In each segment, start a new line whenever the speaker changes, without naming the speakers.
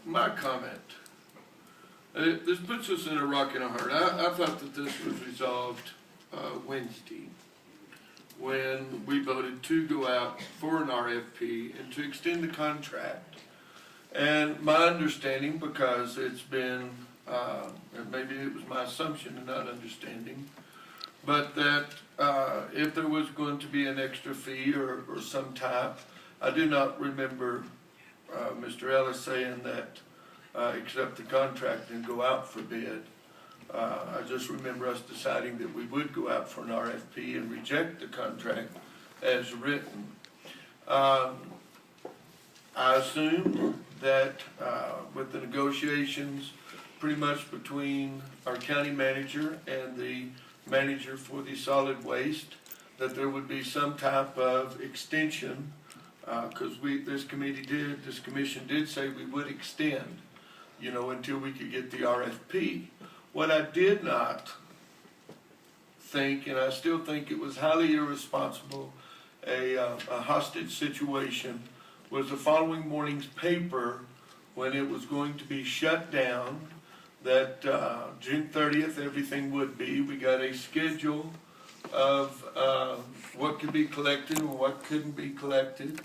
my comment. This puts us in a rock and a hard. I thought that this was resolved Wednesday when we voted to go out for an RFP and to extend the contract. And my understanding, because it's been, and maybe it was my assumption and not understanding, but that if there was going to be an extra fee or some type, I do not remember Mr. Ellis saying that accept the contract and go out for bid. I just remember us deciding that we would go out for an RFP and reject the contract as written. I assumed that with the negotiations pretty much between our county manager and the manager for the solid waste, that there would be some type of extension, because this commission did say we would extend, until we could get the RFP. What I did not think, and I still think it was highly irresponsible, a hostage situation, was the following morning's paper when it was going to be shut down, that June 30th everything would be. We got a schedule of what could be collected and what couldn't be collected,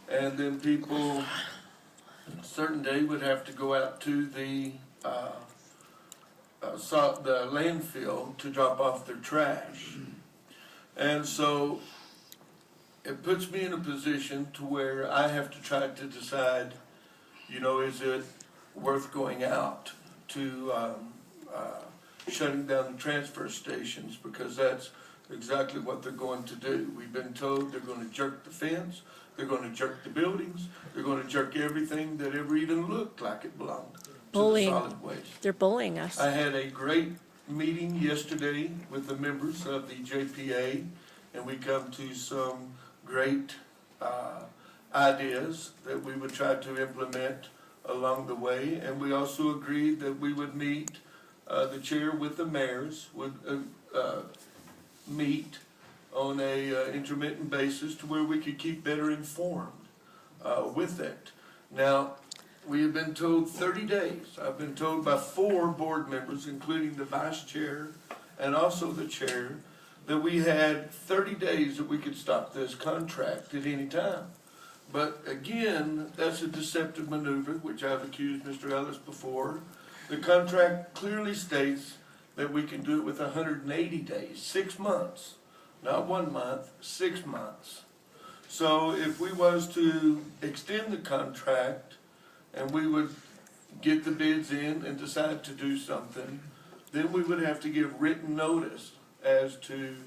and then people a certain day would have to go out to the landfill to drop off their trash. And so it puts me in a position to where I have to try to decide, is it worth going out to shutting down the transfer stations, because that's exactly what they're going to do. We've been told they're going to jerk the fence, they're going to jerk the buildings, they're going to jerk everything that ever even looked like it belonged to the solid waste.
They're bullying us.
I had a great meeting yesterday with the members of the JPA, and we come to some great ideas that we would try to implement along the way. And we also agreed that we would meet, the chair with the mayors would meet on a intermittent basis to where we could keep better informed with it. Now, we have been told 30 days. I've been told by 4 board members, including the vice chair and also the chair, that we had 30 days that we could stop this contract at any time. But again, that's a deceptive maneuver, which I've accused Mr. Ellis before. The contract clearly states that we can do it with 180 days, 6 months. Not 1 month, 6 months. So if we was to extend the contract and we would get the bids in and decide to do something, then we would have to give written notice as to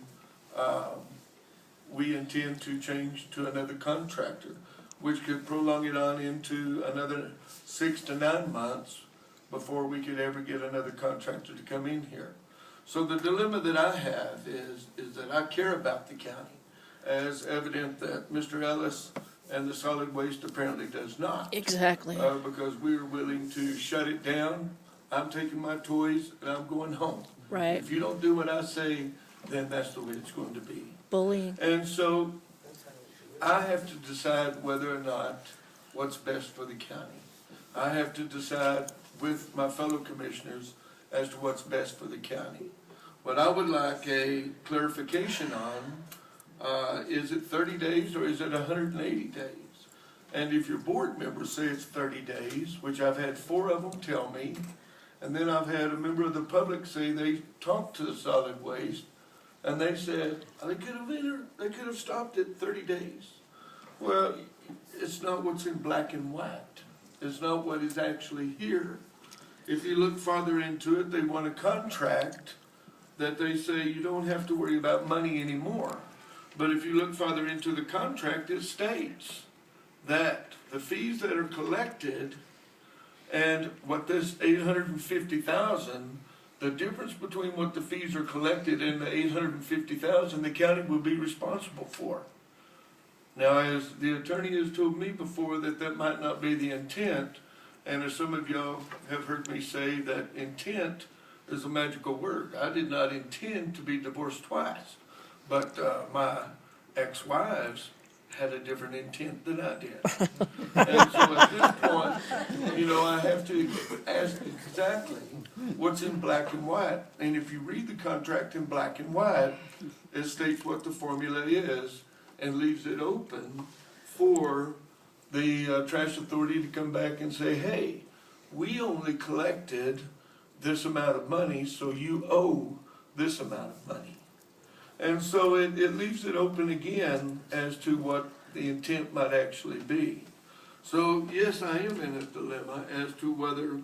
we intend to change to another contractor, which could prolong it on into another 6 to 9 months before we could ever get another contractor to come in here. So the dilemma that I have is that I care about the county, as evident that Mr. Ellis and the solid waste apparently does not.
Exactly.
Because we are willing to shut it down. I'm taking my toys and I'm going home.
Right.
If you don't do what I say, then that's the way it's going to be.
Bullying.
And so I have to decide whether or not what's best for the county. I have to decide with my fellow commissioners as to what's best for the county. What I would like a clarification on, is it 30 days or is it 180 days? And if your board members say it's 30 days, which I've had 4 of them tell me, and then I've had a member of the public say they talked to the solid waste, and they said they could have stopped at 30 days. Well, it's not what's in black and white. It's not what is actually here. If you look farther into it, they want a contract that they say you don't have to worry about money anymore. But if you look farther into the contract, it states that the fees that are collected and what this $850,000, the difference between what the fees are collected and the $850,000, the county will be responsible for. Now, as the attorney has told me before, that might not be the intent, and as some of y'all have heard me say, that intent is a magical word. I did not intend to be divorced twice, but my ex-wives had a different intent than I did. And so at this point, I have to ask exactly what's in black and white. And if you read the contract in black and white, it states what the formula is and leaves it open for the trash authority to come back and say, hey, we only collected this amount of money, so you owe this amount of money. And so it leaves it open again as to what the intent might actually be. So yes, I am in a dilemma as to whether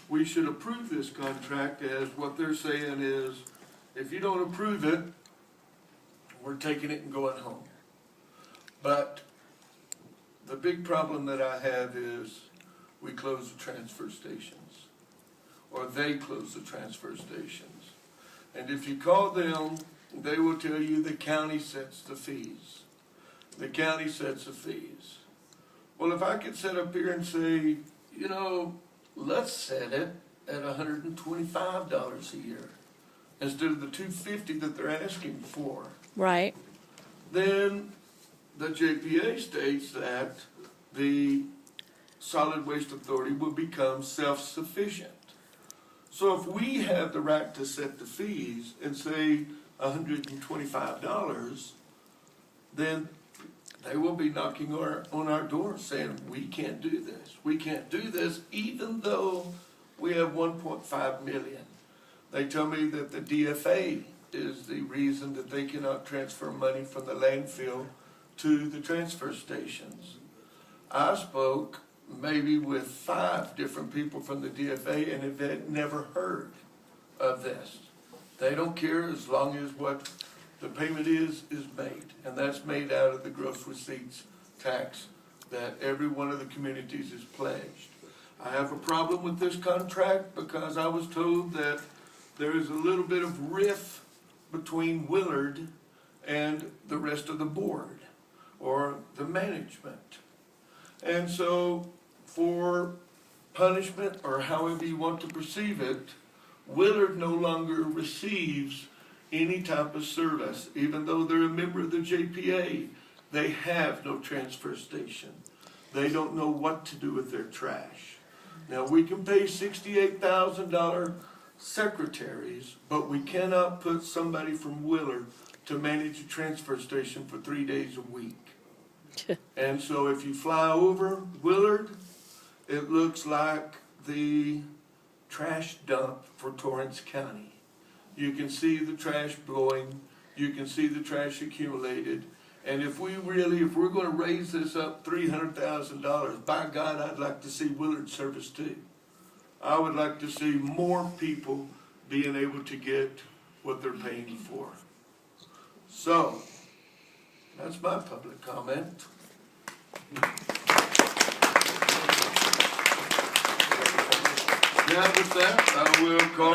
we should approve this contract, as what they're saying is, if you don't approve it, we're taking it and going home. But the big problem that I have is we close the transfer stations, or they close the transfer stations. And if you call them, they will tell you the county sets the fees. The county sets the fees. Well, if I could sit up here and say, let's set it at $125 a year instead of the $250 that they're asking for.
Right.
Then the JPA states that the Solid Waste Authority will become self-sufficient. So if we have the right to set the fees and say $125, then they will be knocking on our door saying, we can't do this. We can't do this even though we have 1.5 million. They tell me that the DFA is the reason that they cannot transfer money from the landfill to the transfer stations. I spoke maybe with 5 different people from the DFA and have had never heard of this. They don't care as long as what the payment is made, and that's made out of the gross receipts tax that every one of the communities is pledged. I have a problem with this contract because I was told that there is a little bit of rift between Willard and the rest of the board or the management. And so for punishment, or however you want to perceive it, Willard no longer receives any type of service. Even though they're a member of the JPA, they have no transfer station. They don't know what to do with their trash. Now, we can pay $68,000 secretaries, but we cannot put somebody from Willard to manage a transfer station for 3 days a week. And so if you fly over Willard, it looks like the trash dump for Torrance County. You can see the trash blowing, you can see the trash accumulated, and if we're going to raise this up $300,000, by God, I'd like to see Willard service too. I would like to see more people being able to get what they're paying for. So, that's my public comment. Now with that, I will call